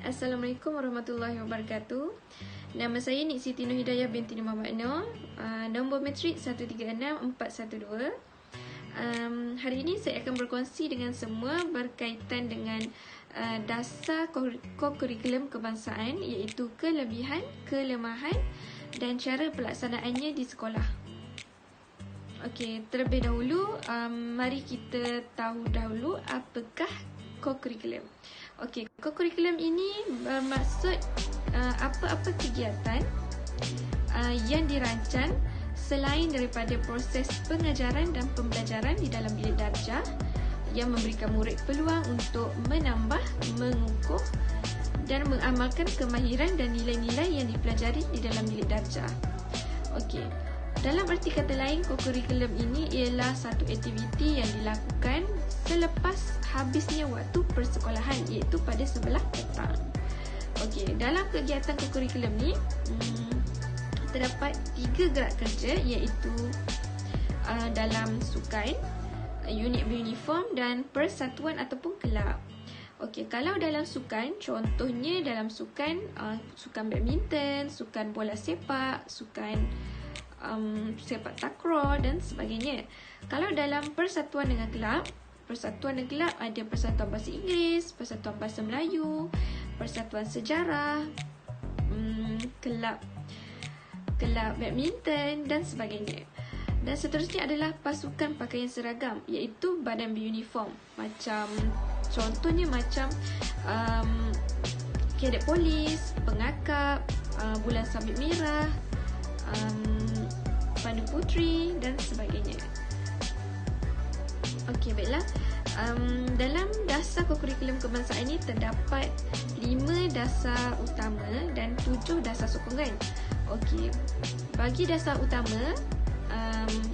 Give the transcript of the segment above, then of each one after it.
Assalamualaikum warahmatullahi wabarakatuh. Nama saya Nik Siti Nur Hidayah binti Muhammad Noor. Nombor matrik 136412. Hari ini saya akan berkongsi dengan semua berkaitan dengan dasar kokurikulum kebangsaan, iaitu kelebihan, kelemahan dan cara pelaksanaannya di sekolah. Okey, terlebih dahulu mari kita tahu dahulu apakah kokurikulum. Okey, kokurikulum ini bermaksud apa-apa kegiatan yang dirancang selain daripada proses pengajaran dan pembelajaran di dalam bilik darjah yang memberikan murid peluang untuk menambah, mengukuh dan mengamalkan kemahiran dan nilai-nilai yang dipelajari di dalam bilik darjah. Okey, dalam erti kata lain, kokurikulum ini ialah satu aktiviti yang dilakukan selepas habisnya waktu persekolahan, iaitu pada sebelah petang. Okey, dalam kegiatan kokurikulum ni terdapat 3 gerak kerja, iaitu dalam sukan, unit beruniform dan persatuan ataupun kelab. Okey, kalau dalam sukan, contohnya dalam sukan badminton, sukan bola sepak, sukan sepak takraw dan sebagainya. Kalau dalam persatuan dengan kelab, ada Persatuan Bahasa Inggeris, Persatuan Bahasa Melayu, Persatuan Sejarah, kelab badminton dan sebagainya. Dan seterusnya adalah pasukan pakaian seragam, iaitu badan beruniform. Contohnya macam kadet polis, pengakap, bulan sabit merah, pandu puteri dan sebagainya. Okey, baiklah. Dalam dasar kokurikulum kebangsaan ini terdapat 5 dasar utama dan 7 dasar sokongan. Okey, bagi dasar utama,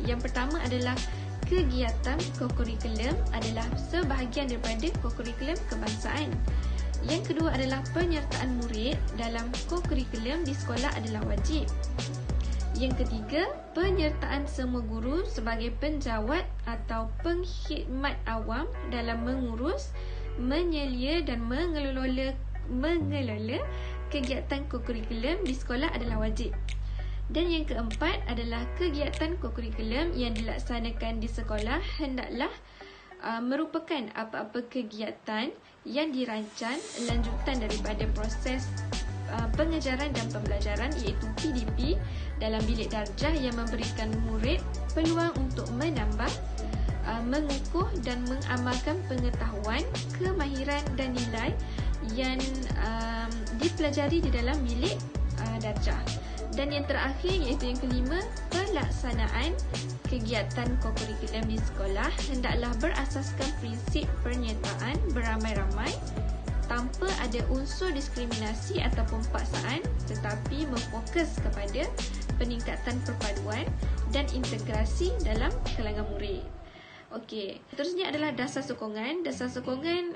yang pertama adalah kegiatan kokurikulum adalah sebahagian daripada kokurikulum kebangsaan. Yang kedua adalah penyertaan murid dalam kokurikulum di sekolah adalah wajib. Yang ketiga, penyertaan semua guru sebagai penjawat atau pengkhidmat awam dalam mengurus, menyelia dan mengelola kegiatan kokurikulum di sekolah adalah wajib. Dan yang keempat adalah kegiatan kokurikulum yang dilaksanakan di sekolah hendaklah merupakan apa-apa kegiatan yang dirancang lanjutan daripada proses pengajaran dan pembelajaran, iaitu PDP, dalam bilik darjah yang memberikan murid peluang untuk menambah, mengukuh dan mengamalkan pengetahuan, kemahiran dan nilai yang dipelajari di dalam bilik darjah. Dan yang terakhir, iaitu yang kelima, pelaksanaan kegiatan kokurikulum di sekolah hendaklah berasaskan prinsip pernyataan beramai-ramai tanpa ada unsur diskriminasi ataupun paksaan, tetapi memfokus kepada peningkatan perpaduan dan integrasi dalam kalangan murid. Okey, seterusnya adalah dasar sokongan. Dasar sokongan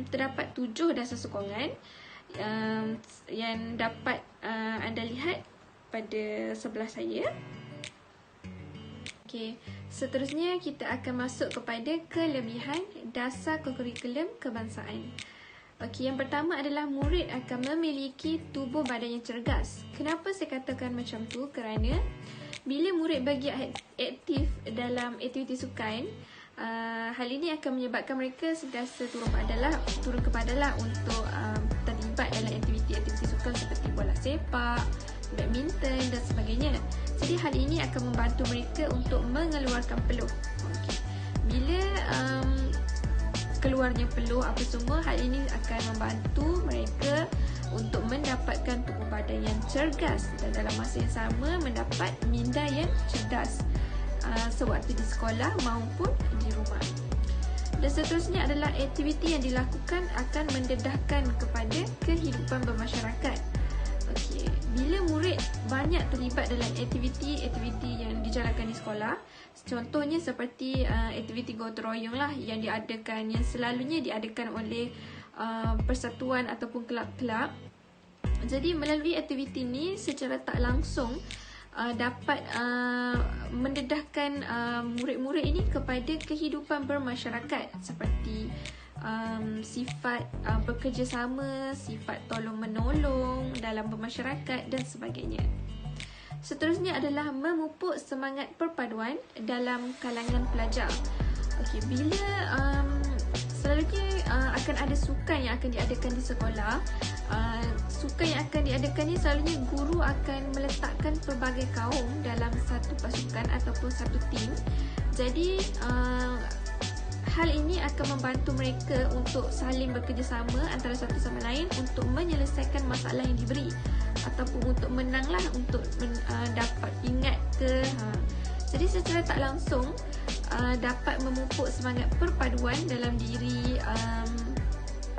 terdapat 7 dasar sokongan yang dapat anda lihat pada sebelah saya. Okey, seterusnya kita akan masuk kepada kelebihan dasar kokurikulum kebangsaan. Okey, yang pertama adalah murid akan memiliki tubuh badan yang cergas. Kenapa saya katakan macam tu? Kerana bila murid bagi aktif dalam aktiviti sukan, hal ini akan menyebabkan mereka sentiasa turun ke padalah untuk terlibat dalam aktiviti-aktiviti sukan seperti bola sepak, badminton dan sebagainya. Jadi hal ini akan membantu mereka untuk mengeluarkan peluh. Okay. Bila keluarnya peluh apa semua, hal ini akan membantu mereka untuk mendapatkan tubuh badan yang cergas dan dalam masa yang sama mendapat minda yang cerdas sewaktu di sekolah maupun di rumah. Dan seterusnya adalah aktiviti yang dilakukan akan mendedahkan kepada kehidupan bermasyarakat. Okey, bila murid banyak terlibat dalam aktiviti-aktiviti yang dijalankan di sekolah, contohnya seperti aktiviti gotong royong lah yang selalunya diadakan oleh persatuan ataupun kelab-kelab. Jadi melalui aktiviti ini secara tak langsung dapat mendedahkan murid-murid ini kepada kehidupan bermasyarakat seperti sifat bekerjasama, sifat tolong-menolong dalam bermasyarakat dan sebagainya. Seterusnya adalah memupuk semangat perpaduan dalam kalangan pelajar. Okey, bila selalunya akan ada sukan yang akan diadakan di sekolah. Sukan yang akan diadakan ni selalunya guru akan meletakkan pelbagai kaum dalam satu pasukan ataupun satu tim. Jadi hal ini akan membantu mereka untuk saling bekerjasama antara satu sama lain untuk menyelesaikan masalah yang diberi ataupun untuk menanglah, untuk dapat pingat ke. Jadi secara tak langsung dapat memupuk semangat perpaduan dalam diri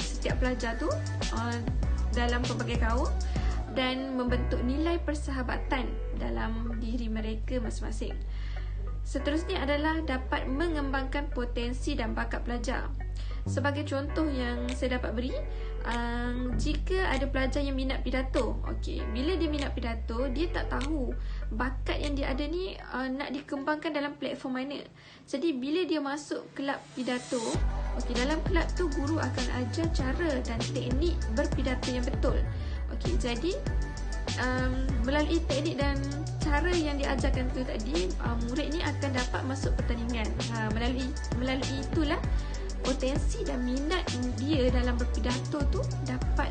setiap pelajar tu dalam pelbagai kaum dan membentuk nilai persahabatan dalam diri mereka masing-masing. Seterusnya adalah dapat mengembangkan potensi dan bakat pelajar. Sebagai contoh yang saya dapat beri, jika ada pelajar yang minat pidato, bila dia minat pidato, dia tak tahu bakat yang dia ada ni nak dikembangkan dalam platform mana. Jadi bila dia masuk kelab pidato, dalam kelab tu guru akan ajar cara dan teknik berpidato yang betul. Jadi melalui teknik dan cara yang diajarkan tu tadi, murid ni akan dapat masuk pertandingan. Melalui itulah potensi dan minat dia dalam berpidato tu dapat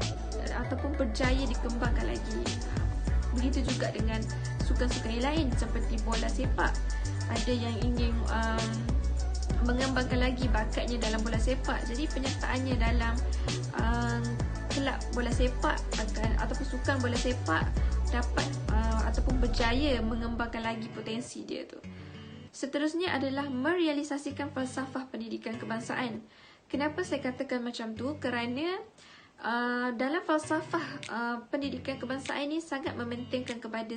ataupun berjaya dikembangkan lagi. Begitu juga dengan sukan-sukan yang lain seperti bola sepak. Ada yang ingin mengembangkan lagi bakatnya dalam bola sepak. Jadi penyertaannya dalam kelab bola sepak ataupun sukan bola sepak dapat ataupun berjaya mengembangkan lagi potensi dia tu. Seterusnya adalah merealisasikan falsafah pendidikan kebangsaan. Kenapa saya katakan macam tu? Kerana dalam falsafah pendidikan kebangsaan ini sangat mementingkan kepada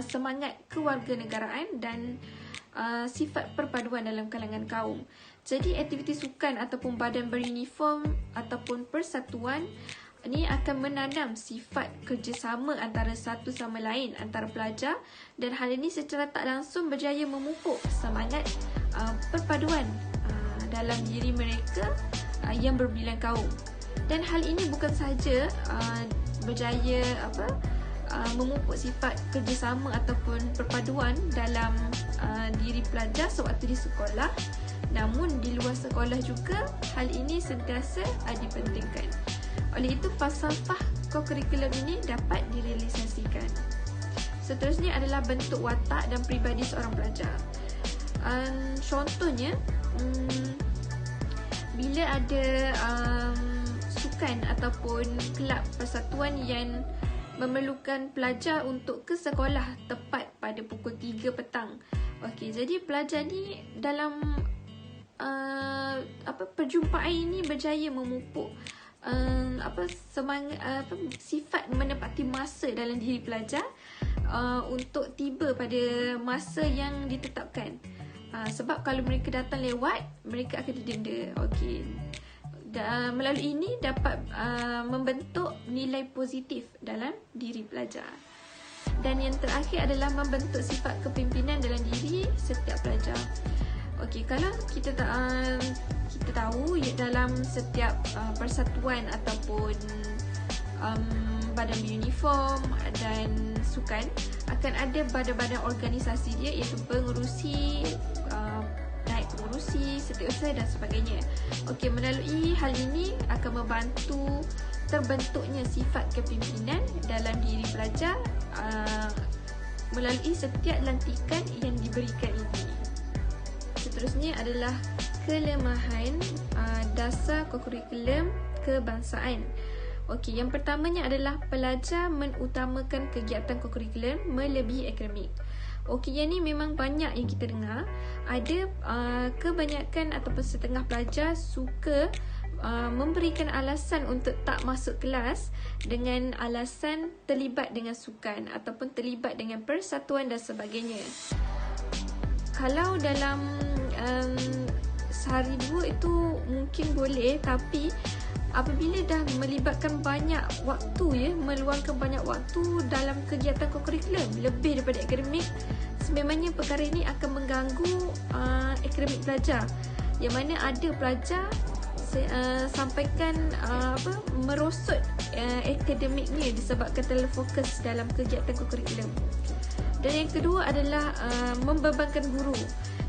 semangat kewarganegaraan dan sifat perpaduan dalam kalangan kaum. Jadi aktiviti sukan ataupun badan beruniform ataupun persatuan ini akan menanam sifat kerjasama antara satu sama lain antara pelajar, dan hal ini secara tak langsung berjaya memupuk semangat perpaduan dalam diri mereka yang berbilang kaum. Dan hal ini bukan sahaja berjaya memupuk sifat kerjasama ataupun perpaduan dalam diri pelajar sewaktu di sekolah, namun di luar sekolah juga hal ini sentiasa dipentingkan. Oleh itu, falsafah kokurikulum ini dapat direalisasikan. Seterusnya adalah bentuk watak dan peribadi seorang pelajar. Contohnya, bila ada sukan ataupun kelab persatuan yang memerlukan pelajar untuk ke sekolah tepat pada pukul 3 petang. Jadi pelajar ni dalam perjumpaan ini berjaya memupuk sifat menepati masa dalam diri pelajar untuk tiba pada masa yang ditetapkan. Sebab kalau mereka datang lewat, mereka akan didenda. Melalui ini dapat membentuk nilai positif dalam diri pelajar. Dan yang terakhir adalah membentuk sifat kepimpinan dalam diri setiap pelajar. Kalau kita tahu dalam setiap persatuan ataupun badan beruniform dan sukan akan ada badan-badan organisasi dia, iaitu pengurusi, naib pengurusi, setiausaha dan sebagainya. Melalui hal ini akan membantu terbentuknya sifat kepimpinan dalam diri pelajar melalui setiap lantikan yang diberikan ini. Seterusnya adalah kelemahan dasar kokurikulum kebangsaan. Yang pertamanya adalah pelajar mengutamakan kegiatan kokurikulum melebihi akademik. Yang ni memang banyak yang kita dengar. Ada kebanyakan ataupun setengah pelajar suka memberikan alasan untuk tak masuk kelas dengan alasan terlibat dengan sukan ataupun terlibat dengan persatuan dan sebagainya. Kalau dalam sehari dua itu mungkin boleh, tapi apabila dah melibatkan banyak waktu, meluangkan banyak waktu dalam kegiatan kokurikulum lebih daripada akademik, sememangnya perkara ini akan mengganggu akademik pelajar, yang mana ada pelajar sampaikan merosot akademiknya disebabkan terlalu fokus dalam kegiatan kokurikulum. Dan yang kedua adalah membebankan guru.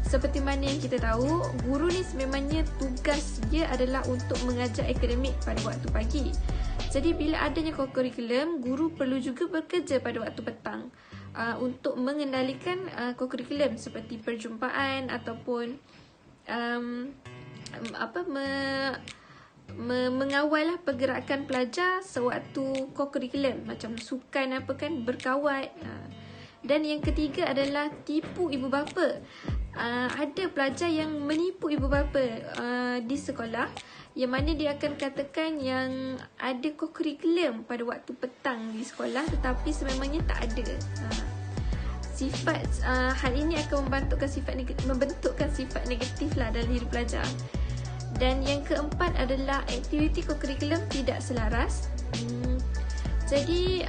Seperti mana yang kita tahu, guru ni sememangnya tugas dia adalah untuk mengajar akademik pada waktu pagi. Jadi bila adanya kokurikulum, guru perlu juga bekerja pada waktu petang untuk mengendalikan kokurikulum seperti perjumpaan ataupun mengawal pergerakan pelajar sewaktu kokurikulum, macam sukan apa kan, berkawat. Dan yang ketiga adalah tipu ibu bapa. Ada pelajar yang menipu ibu bapa di sekolah, yang mana dia akan katakan yang ada kokurikulum pada waktu petang di sekolah, tetapi sememangnya tak ada. Hal ini akan membentukkan sifat negatif lah dalam hidup pelajar. Dan yang keempat adalah aktiviti kokurikulum tidak selaras. Jadi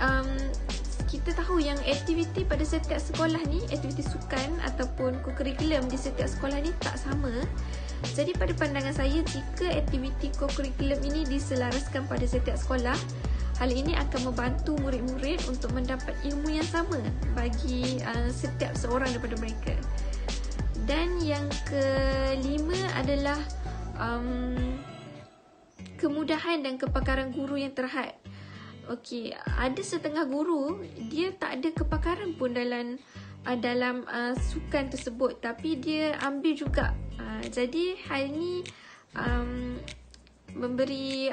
kita tahu yang aktiviti pada setiap sekolah ni, aktiviti sukan ataupun kokurikulum di setiap sekolah ni tak sama. Jadi pada pandangan saya, jika aktiviti kokurikulum ini diselaraskan pada setiap sekolah, hal ini akan membantu murid-murid untuk mendapat ilmu yang sama bagi setiap seorang daripada mereka. Dan yang kelima adalah kemudahan dan kepakaran guru yang terhad. Okey, ada setengah guru dia tak ada kepakaran pun dalam sukan tersebut, tapi dia ambil juga. Jadi hal ini memberi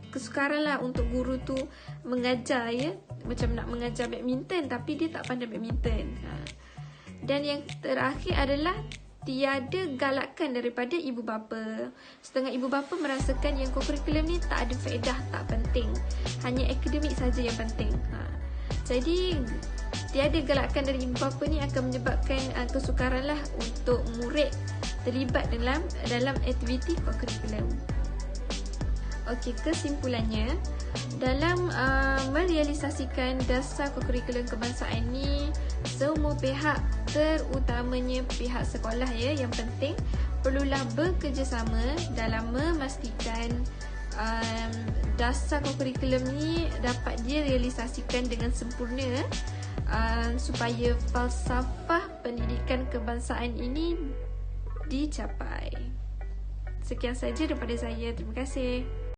kesukaran lah untuk guru tu mengajar, ya. Macam nak mengajar badminton tapi dia tak pandai badminton. Dan yang terakhir adalah tiada galakan daripada ibu bapa. Setengah ibu bapa merasakan yang kokurikulum ni tak ada faedah, tak penting, hanya akademik saja yang penting. Jadi tiada galakan dari ibu bapa ni akan menyebabkan kesukaran lah untuk murid terlibat dalam aktiviti kokurikulum. Okey, kesimpulannya, dalam merealisasikan dasar kokurikulum kebangsaan ni, semua pihak, terutamanya pihak sekolah, ya, yang penting perlulah bekerjasama dalam memastikan dasar kokurikulum ni dapat direalisasikan dengan sempurna, supaya falsafah pendidikan kebangsaan ini dicapai. Sekian saja daripada saya. Terima kasih.